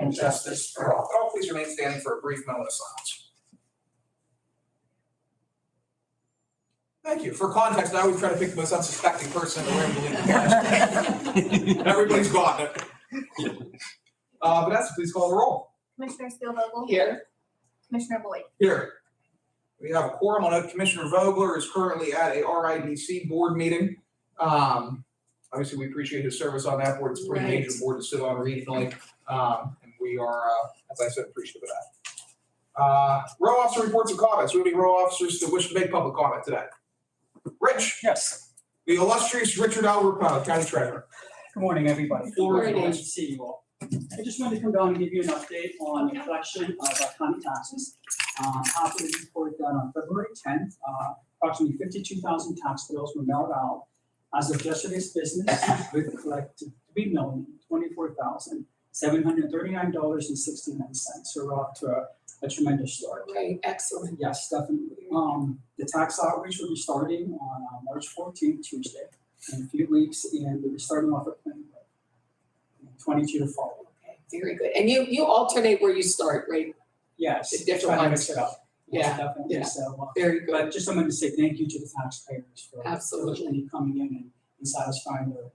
and justice for all. All please remain standing for a brief moment of silence. Thank you. For context, I always try to pick the most unsuspecting person in the room to lead the pledge. Everybody's gotten it. Vanessa, please call the roll. Commissioner Spielvogel? Here. Commissioner Boyd? Here. We have a quorum. I'll note Commissioner Vogler is currently at a RIDC board meeting. Obviously, we appreciate his service on that board. It's a pretty major board to sit on regionally. And we are, as I said, appreciative of that. Row officer reports and comments. Do we have any row officers that wish to make public comment today? Rich? Yes. The illustrious Richard Albert, County Treasurer. Good morning, everybody. Good morning. Nice to see you all. I just wanted to come down and give you an update on the collection of our county taxes. After the report done on February 10th, approximately 52,000 tax bills were mailed out. As of yesterday's business, we've collected $3,24,739.69. So we're off to a tremendous start. Right, excellent. Yes, definitely. The tax outreach will be starting on March 14th, Tuesday, in a few weeks, and we'll be starting off at Plainwood. 22 to follow. Okay, very good. And you alternate where you start, right? Yes. The different try to ones. mix it up. Yeah, Definitely. yeah. So, Very good. but just wanted to say thank you to the taxpayers for Absolutely. diligently coming in and satisfying their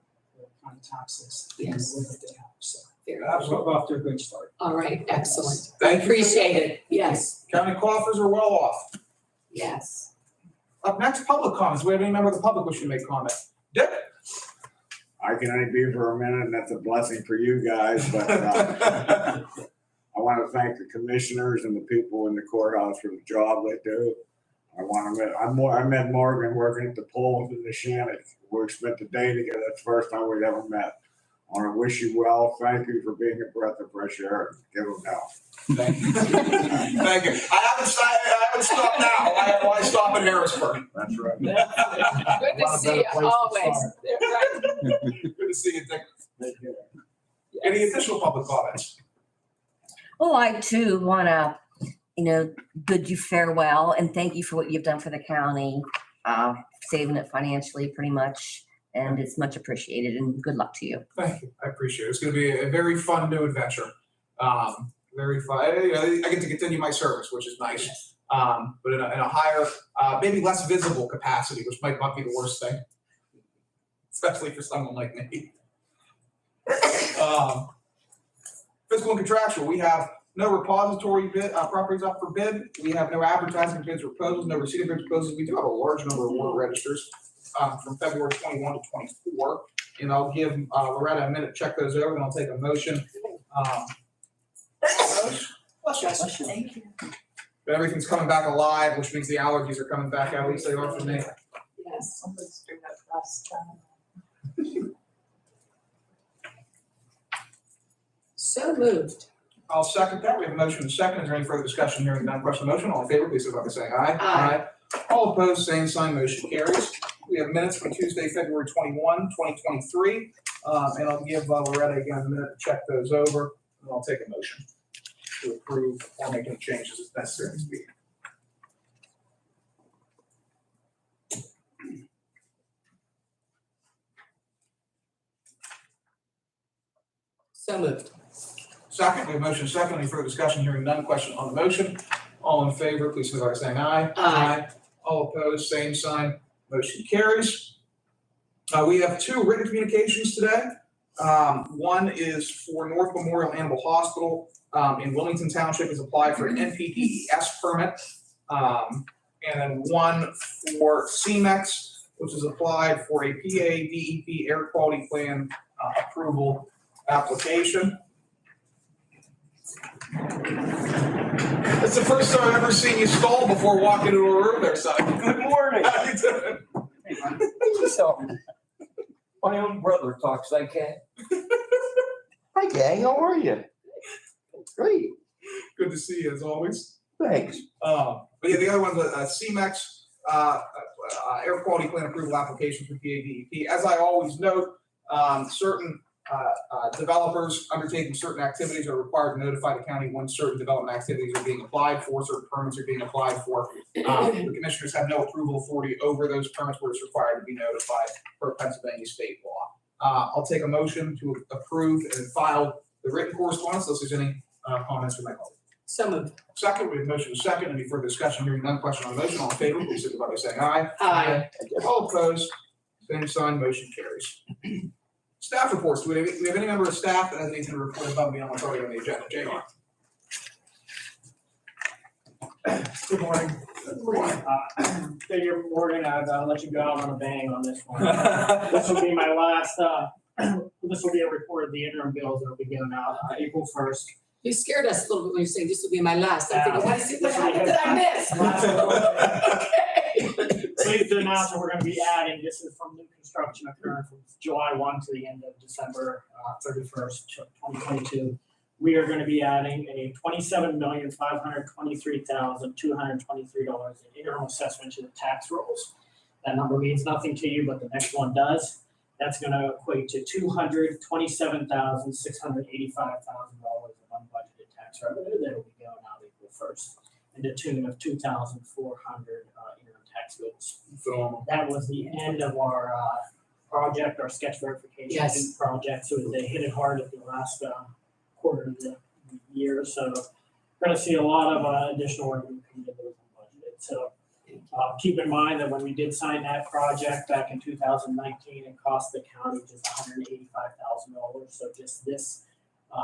county taxes. Yes. And what they have. So Very we're good. off to a good start. All right, excellent. Thank you. Appreciate it. Yes, County coffers are well off. yes. Up next, public comments. Do we have any member of the public wishing to make comment? Dick? I can only be for a minute, and that's a blessing for you guys, but I want to thank the commissioners and the people in the courthouse for the job they do. I met Morgan working at the polls in the Shannon. We spent the day together. That's the first time we'd ever met. I want to wish you well. Thank you for being a breath of fresh air. Give them now. Thank you. Thank you. I haven't stopped now. I stop in Harrisburg. That's right. Good to see you always. Right. Good to see you, Dick. Take care. Any additional public comments? Well, I too want to, bid you farewell and thank you for what you've done for the county, saving it financially pretty much. And it's much appreciated and good luck to you. Thank you. I appreciate it. It's going to be a very fun new adventure. Very fun. I get to continue my service, which is nice. But in a higher, maybe less visible capacity, which might not be the worst thing, especially for someone like me. Fiscal and contractual. We have no repository bid, properties up for bid. We have no advertising bids or proposals, no receipt of bids proposals. We do have a large number of warrant registers from February 21 to 24. And I'll give Loretta a minute to check those over, and I'll take a motion. Thank you. But everything's coming back alive, which means the allergies are coming back. At least they are for me. Yes. So moved. I'll second that. We have a motion and a second. Is there any further discussion here? None. Question on the motion. All in favor, please signify by saying aye. Aye. All opposed, same sign. Motion carries. We have minutes from Tuesday, February 21, 2023. And I'll give Loretta again a minute to check those over, and I'll take a motion to approve or make any changes as necessary to be. So moved. Second, we have motion second. Any further discussion? Hearing none. Question on the motion. All in favor, please signify by saying aye. Aye. All opposed, same sign. Motion carries. We have two written communications today. One is for North Memorial Animal Hospital in Wilmington Township has applied for an NPDES permit. And then one for CMEX, which has applied for a PA/DEP air quality plan approval application. It's the first time I've ever seen you stall before walking into a room there, son. Good morning. How you doing? Hey, Ron. So, my own brother talks like that. Hi, gang. How are you? Great. Good to see you as always. Thanks. But yeah, the other one's a CMEX air quality plan approval application for PA/DEP. As I always note, certain developers undertaking certain activities are required to notify the county when certain development activities are being applied for, certain permits are being applied for. The commissioners have no approval authority over those permits where it's required to be notified per Pennsylvania state law. I'll take a motion to approve and file the written correspondence, unless there's any comments from my colleague. So moved. Second, we have motion is second. Any further discussion? Hearing none, question on the motion. All in favor, please signify by saying aye. Aye. All opposed, same sign, motion carries. Staff reports. Do we have any member of staff that has anything to report above and beyond what's already on the agenda? JR. Good morning. Figure, Morgan, I'll let you go out on a bang on this one. This will be my last, this will be a report of the interim bills that will be given out April 1st. You scared us a little bit when you said this will be my last. I'm thinking, what is it, what This will be happened? Did I his miss? last Okay. Pleased to announce that we're gonna be adding, this is from new construction occurring from July 1 to the end of December 31st, 2022. We are gonna be adding a $27,523,223 in interim assessment to the tax rolls. That number means nothing to you, but the next one does. That's gonna equate to $227,685,000 of unbudgeted tax revenue that will be going out April 1st, and the tune of 2,400 interim tax bills. Phenomenal. That was the end of our project, our sketch verification Yes. project, so they hit it hard at the last quarter of the year, so we're gonna see a lot of additional revenue coming in those unbudgeted. So keep in mind that when we did sign that project back in 2019, it cost the county just $185,000. So just this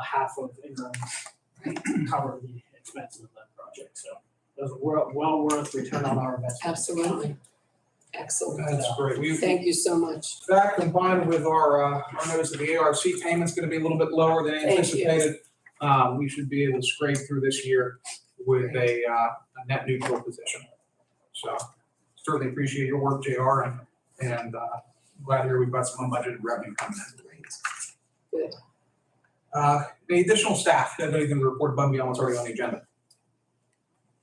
half of interim covered the expenses of that project. So it was well worth return on our investment. Absolutely. Excellent. That's great. Thank you so much. That combined with our notice that the ARC payment's gonna be a little bit lower than Thank you. anticipated. We should be able to scrape through this year with a net neutral position. So certainly appreciate your work, JR, and glad to hear we've got some unbudgeted revenue coming in. Good. Any additional staff that have anything to report above and beyond what's already on the agenda?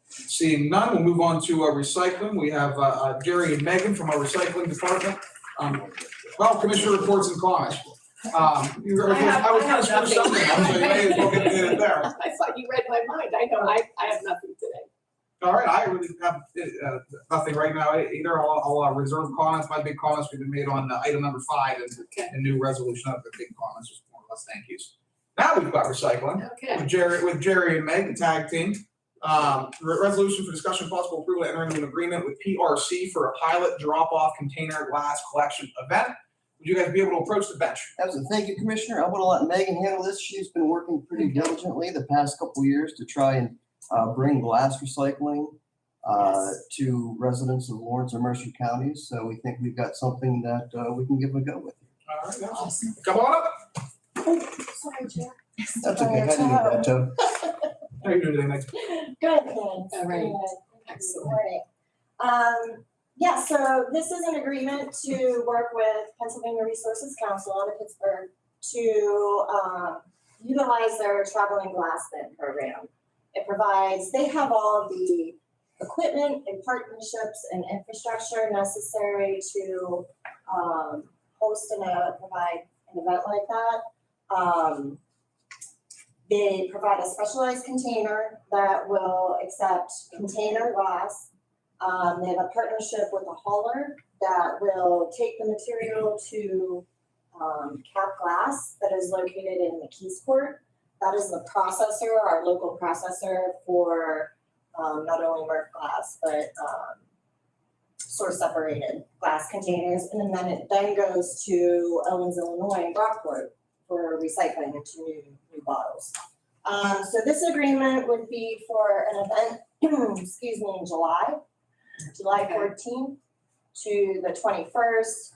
Seeing none, we'll move on to recycling. We have Jerry and Megan from our recycling department. Well, commissioner reports and comments. I was kind of screwed something up, so you may as well get it there. I thought you read my mind. I know, I have nothing today. All right, I really have nothing right now either. I'll reserve comments. My big comments have been made on item number 5 Okay. and new resolution of the big comments, just more or less thank yous. Now we've got recycling. Okay. With Jerry and Meg, the tag team. Resolution for discussion of possible approval to enter into an agreement with PRC for a pilot drop-off container glass collection event. Would you guys be able to approach the bench? Absolutely. Thank you, Commissioner. I'm going to let Megan handle this. She's been working pretty diligently the past couple of years to try and bring glass recycling to residents of Lawrence and Mercer counties. So we think we've got something that we can give a go with. All right, guys. Awesome. Come on up. Sorry, Chair. That's okay. I didn't need that, Joe. How you doing today, Meg? Good, thanks. All right. Good. Excellent. Morning. Yeah, so this is an agreement to work with Pennsylvania Resources Council out of Pittsburgh to utilize their traveling glass bin program. It provides, they have all of the equipment and partnerships and infrastructure necessary to host and provide an event like that. They provide a specialized container that will accept container glass. They have a partnership with a hauler that will take the material to Cap Glass that is located in McKeesport. That is the processor, our local processor for not only Merck glass, but source separated glass containers. And then it then goes to Owens, Illinois and Brockport for recycling into new bottles. So this agreement would be for an event, excuse me, in July 14th to the 21st.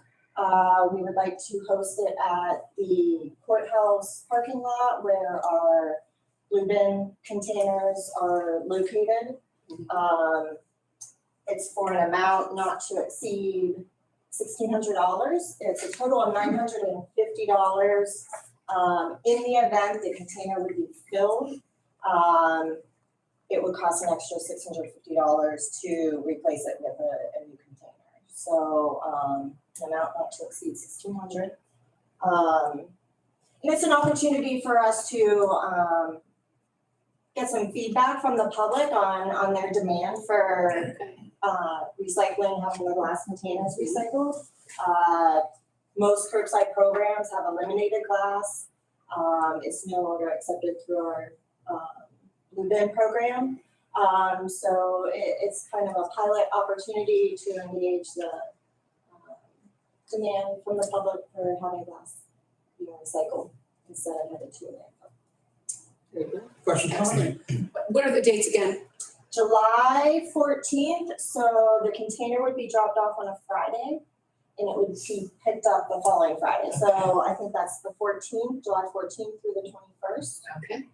We would like to host it at the courthouse parking lot where our blue bin containers are located. It's for an amount not to exceed $1,600. It's a total of $950. In the event the container would be filled, it would cost an extra $650 to replace it with a new container. So an amount not to exceed $1,600. And it's an opportunity for us to get some feedback from the public on their demand for recycling, having the glass containers recycled. Most curbside programs have eliminated glass. It's no longer accepted through our Blue Bin program. So it's kind of a pilot opportunity to engage the demand from the public for having glass being recycled instead of headed to a landfill. Questions, comments? What are the dates again? July 14th, so the container would be dropped off on a Friday and it would be picked up the following Friday. So I think that's the 14th, July 14th through the 21st. Okay.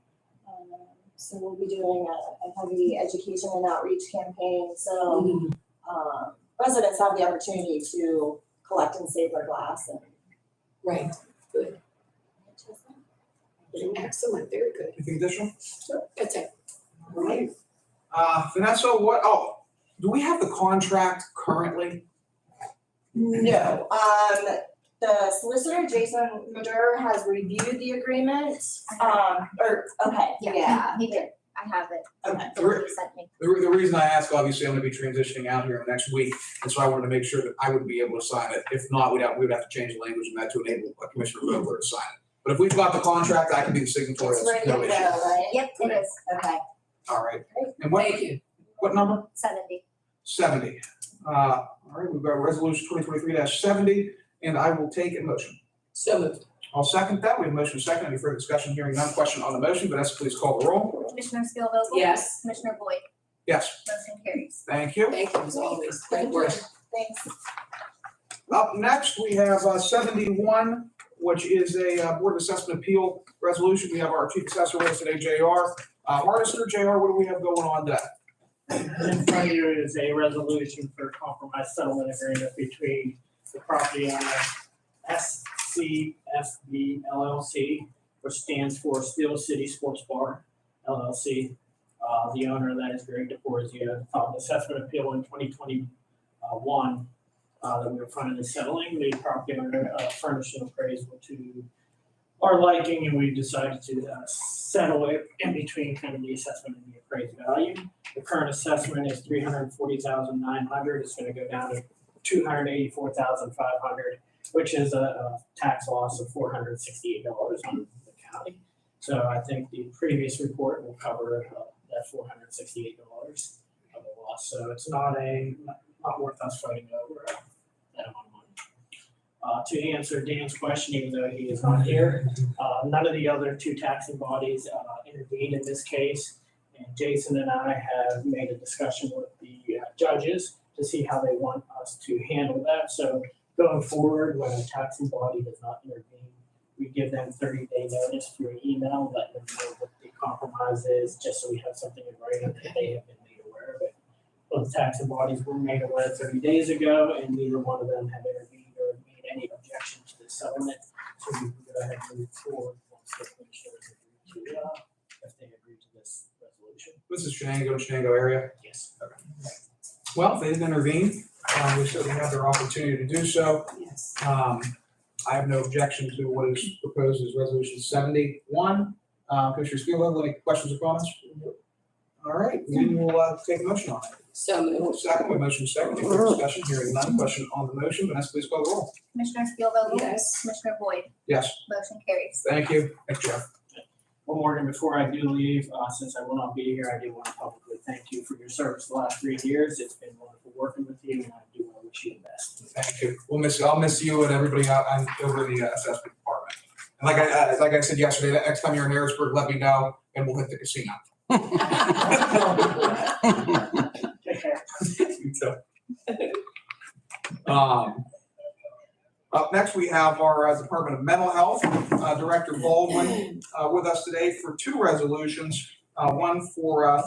So we'll be doing a heavy education and outreach campaign. So residents have the opportunity to collect and save their glass. And Right, good. Excellent, very good. Anything additional? That's it. All right. Vanessa, do we have the contract currently? No, the solicitor, Jason Madur, has reviewed the agreement, yeah. He did. I have it. Okay. He sent me. The reason I ask, obviously, I'm gonna be transitioning out here next week, and so I wanted to make sure that I would be able to sign it. If not, we'd have to change the language in that to enable a Commissioner Vogler to sign it. But if we've got the contract, I can be the signatory. It's That's ready no to issue. go, right? Yep, it is. Okay. All right. Great. And Thank you. what number? 70. 70. All right, we've got resolution 2023-70, and I will take a motion. So moved. I'll second that. We have a motion second. Any further discussion? Hearing none. Question on the motion. Vanessa, please call the roll. Commissioner Spielvogel? Yes. Commissioner Boyd? Yes. Motion carries. Thank you. Thank you as always. Great work. Thanks. Up next, we have 71, which is a Board of Assessment Appeal resolution. We have our Chief Assessor with us today, JR. Hardister, JR, what do we have going on today? In front of you is a resolution for compromise settlement agreement between the property owner SCFB LLC, which stands for Steel City Sports Bar LLC. The owner of that is Greg DeForzio, filed an assessment appeal in 2021 that we were finally settling. The property owner furnished an appraisal to our liking, and we decided to settle it in between kind of the assessment and the appraised value. The current assessment is $340,900. It's going to go down to $284,500, which is a tax loss of $468 on the county. So I think the previous report will cover that $468 of the loss. So it's not worth us fighting over that amount of money. To answer Dan's question, even though he is not here, none of the other two taxing bodies intervened in this case. And Jason and I have made a discussion with the judges to see how they want us to handle that. So going forward, when a taxing body does not intervene, we give them 30-day notice through email, let them know what the compromise is, just so we have something in writing that they have been made aware of it. Both taxing bodies were made aware 30 days ago, and neither one of them have intervened or made any objection to the settlement. So we can go ahead and move forward once the commissioners agree to, if they agree to this resolution. This is Shenango area. Yes. Well, if they didn't intervene, we certainly have their opportunity to do so. Yes. I have no objection to what is proposed as resolution 71. Commissioner Spielvogel, any questions or comments? All right, we will take a motion on it. So moved. Second, we motion second, any further discussion? Hearing none. Question on the motion. Vanessa, please call the roll. Commissioner Spielvogel? Yes. Commissioner Boyd? Yes. Motion carries. Thank you. Thanks, Jeff. Well, Morgan, before I do leave, since I will not be here, I do want to publicly thank you for your service the last 3 years. It's been wonderful working with you, and I do want to wish you the best. Thank you. We'll miss you. I'll miss you and everybody out and over the assessment department. And like I said yesterday, the next time you're in Harrisburg, let me know and we'll hit the casino. Take care. So, up next, we have our Department of Mental Health Director Baldwin with us today for two resolutions. One for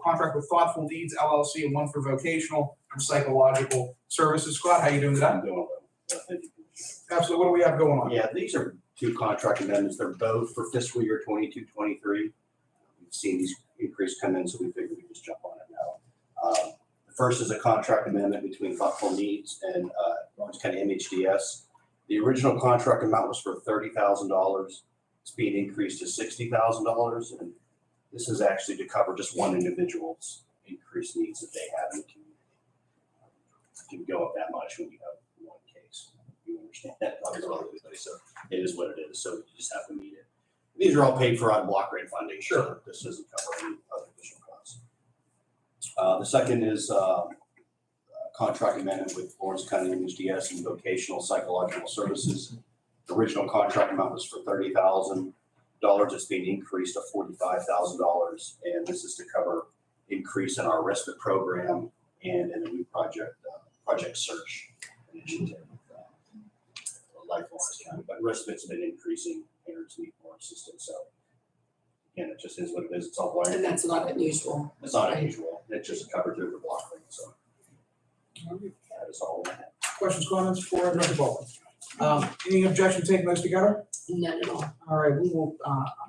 contract with Thoughtful Needs LLC, and one for vocational and psychological services. Scott, how you doing today? I'm doing well. Absolutely. What do we have going on? Yeah, these are two contract amendments. They're both for fiscal year 22-23. We've seen these increases come in, so we figured we'd just jump on it now. The first is a contract amendment between Thoughtful Needs and Orange County MHDS. The original contract amount was for $30,000. It's being increased to $60,000, and this is actually to cover just one individual's increased needs that they have in the community. It can go up that much when you have one case. You understand that, obviously, so it is what it is. So you just have to meet it. These are all paid for out of block grant funding. Sure. This doesn't cover any other additional costs. The second is contract amendment with Lawrence County MHDS and Vocational Psychological Services. The original contract amount was for $30,000. It's being increased to $45,000, and this is to cover increase in our respite program and in a new project search initiative. Like Lawrence County, but respite's been increasing, parents need more assistance, so again, it just is what it is, it's all blind. And that's not unusual. It's not unusual, it's just covered through the block grant, so. That is all I have. Questions, comments for Director Baldwin? Any objection to taking those together? None at all. All right, we will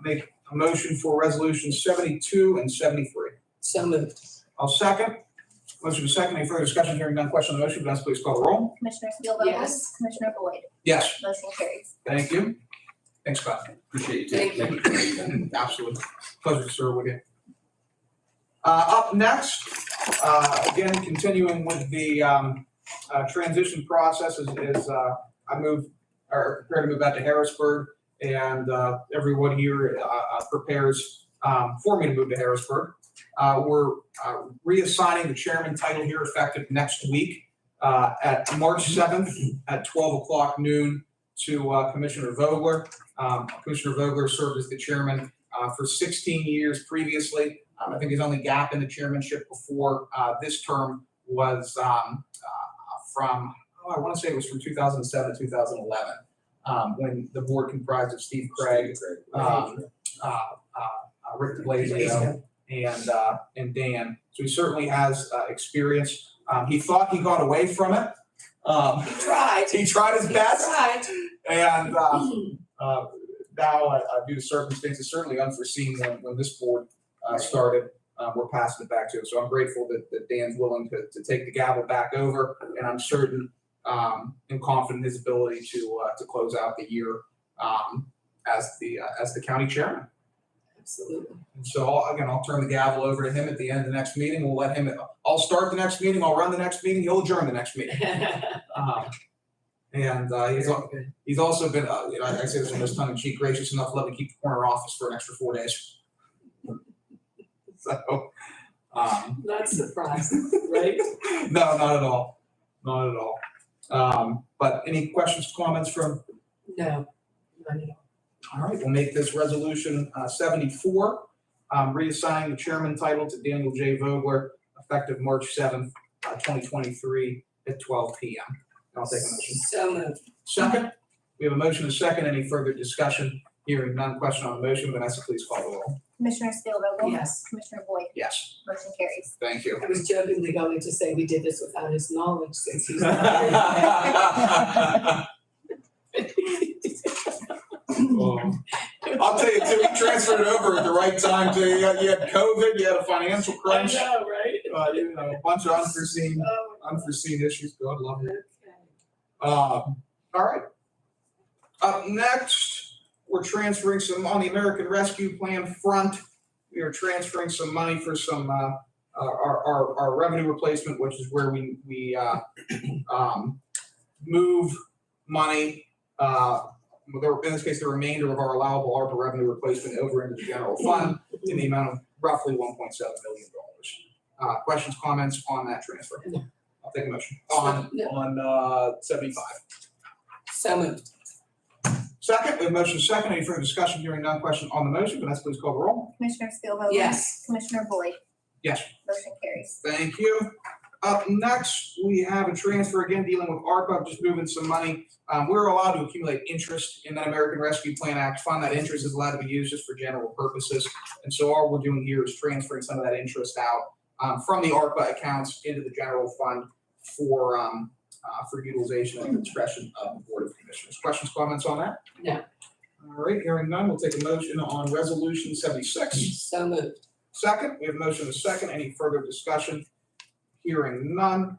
make a motion for resolution 72 and 73. So moved. I'll second. Motion is second. Any further discussion? Hearing none. Question on the motion. Vanessa, please call the roll. Commissioner Steelvogel? Yes. Commissioner Boyd? Yes. Motion carries. Thank you. Thanks, Scott. Appreciate you. Thank you. Thank you for being here. Absolutely. Pleasure to serve with you. Up next, again, continuing with the transition process is I prepare to move out to Harrisburg, and everyone here prepares for me to move to Harrisburg. We're reassigning the chairman title here effective next week at March 7th at 12 o'clock noon to Commissioner Vogler. Commissioner Vogler served as the chairman for 16 years previously. I think his only gap in the chairmanship before this term was from, I want to say it was from 2007 to 2011, when the board comprised of Steve Craig, Rick Blasio, and Dan. So he certainly has experience. He thought he got away from it. He tried. He tried his best. Tried. And now, due to circumstances certainly unforeseen when this board started, we're passing it back to him. So I'm grateful that Dan's willing to take the gavel back over, and I'm certain and confident in his ability to close out the year as the county chairman. Absolutely. And so I'll turn the gavel over to him at the end of the next meeting. We'll let him. I'll start the next meeting. I'll run the next meeting. He'll adjourn the next meeting. He's also been, I say this in most tongue-in-cheek, gracious enough to let me keep the corner office for an extra 4 days. So, Not surprising, right? no, not at all, not at all. But any questions, comments from? No, none at all. All right, we'll make this resolution 74, reassigning the chairman title to Daniel J. Vogler, effective March 7th, 2023 at 12 p.m. I'll take a motion. So moved. Second, we have a motion and a second. Any further discussion? Hearing none. Question on the motion. Vanessa, please call the roll. Commissioner Steelvogel? Yes. Commissioner Boyd? Yes. Motion carries. Thank you. I was jokingly going to say we did this without his knowledge since he's not I'll tell you too, he transferred it over at the right time too. You had COVID, you had a financial crunch, I know, right? a bunch of unforeseen issues. God love you. All right. Up next, we're transferring some on the American Rescue Plan front. We are transferring some money for some our revenue replacement, which is where we move money. In this case, the remainder of our allowable ARPA revenue replacement over into the general fund in the amount of roughly $1.7 million. Questions, comments on that transfer? No. I'll take a motion on 75. So moved. Second, we have motion second. Any further discussion? Hearing none. Question on the motion. Vanessa, please call the roll. Commissioner Steelvogel? Yes. Commissioner Boyd? Yes. Motion carries. Thank you. Up next, we have a transfer again dealing with ARPA, just moving some money. We're allowed to accumulate interest in that American Rescue Plan Act fund. That interest is allowed to be used just for general purposes. And so all we're doing here is transferring some of that interest out from the ARPA accounts into the general fund for utilization and discretion of the Board of Commissioners. Questions, comments on that? No. All right, hearing none, we'll take a motion on resolution 76. So moved. Second, we have a motion and a second. Any further discussion? Hearing none.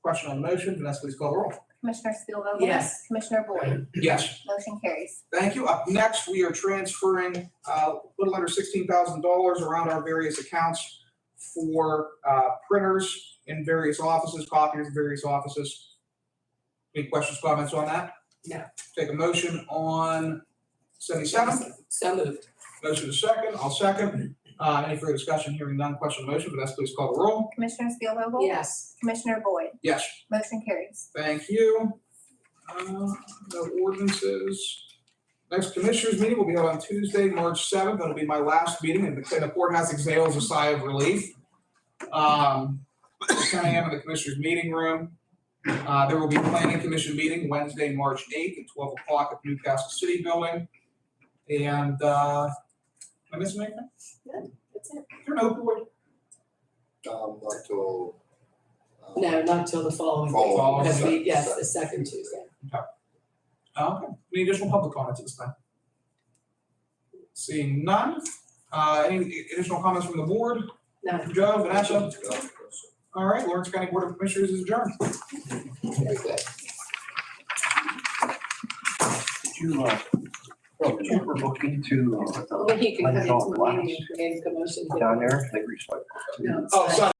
Question on the motion. Vanessa, please call the roll. Commissioner Steelvogel? Yes. Commissioner Boyd? Yes. Motion carries. Thank you. Up next, we are transferring a little under $16,000 around our various accounts for printers in various offices, copiers in various offices. Any questions, comments on that? No. Take a motion on 77? So moved. Motion is second, I'll second. Any further discussion? Hearing none, question on the motion, Vanessa, please call the roll. Commissioner Spielvogel? Yes. Commissioner Boyd? Yes. Motion carries. Thank you. No ordinances. Next commissioners meeting will be held on Tuesday, March 7th. That'll be my last meeting, and the courthouse exhales a sigh of relief. 10 a.m. in the commissioners meeting room. There will be a planning commission meeting Wednesday, March 8th at 12 o'clock at the Newcastle City Building. And, am I missing anything? That's it. Is there an opioid? Not till. No, not till the following Following, week. Because we, second- yes, the second Tuesday. Okay. Any additional public comments at this time? Seeing none. Any additional comments from the board? No. Joe, Vanessa? All right, Lawrence County Board of Commissioners is adjourned. Very good. Did you, we're looking to, Well, you can come into the meeting and create a commotion. down there, they recycle. No, it's Oh, fine. sorry.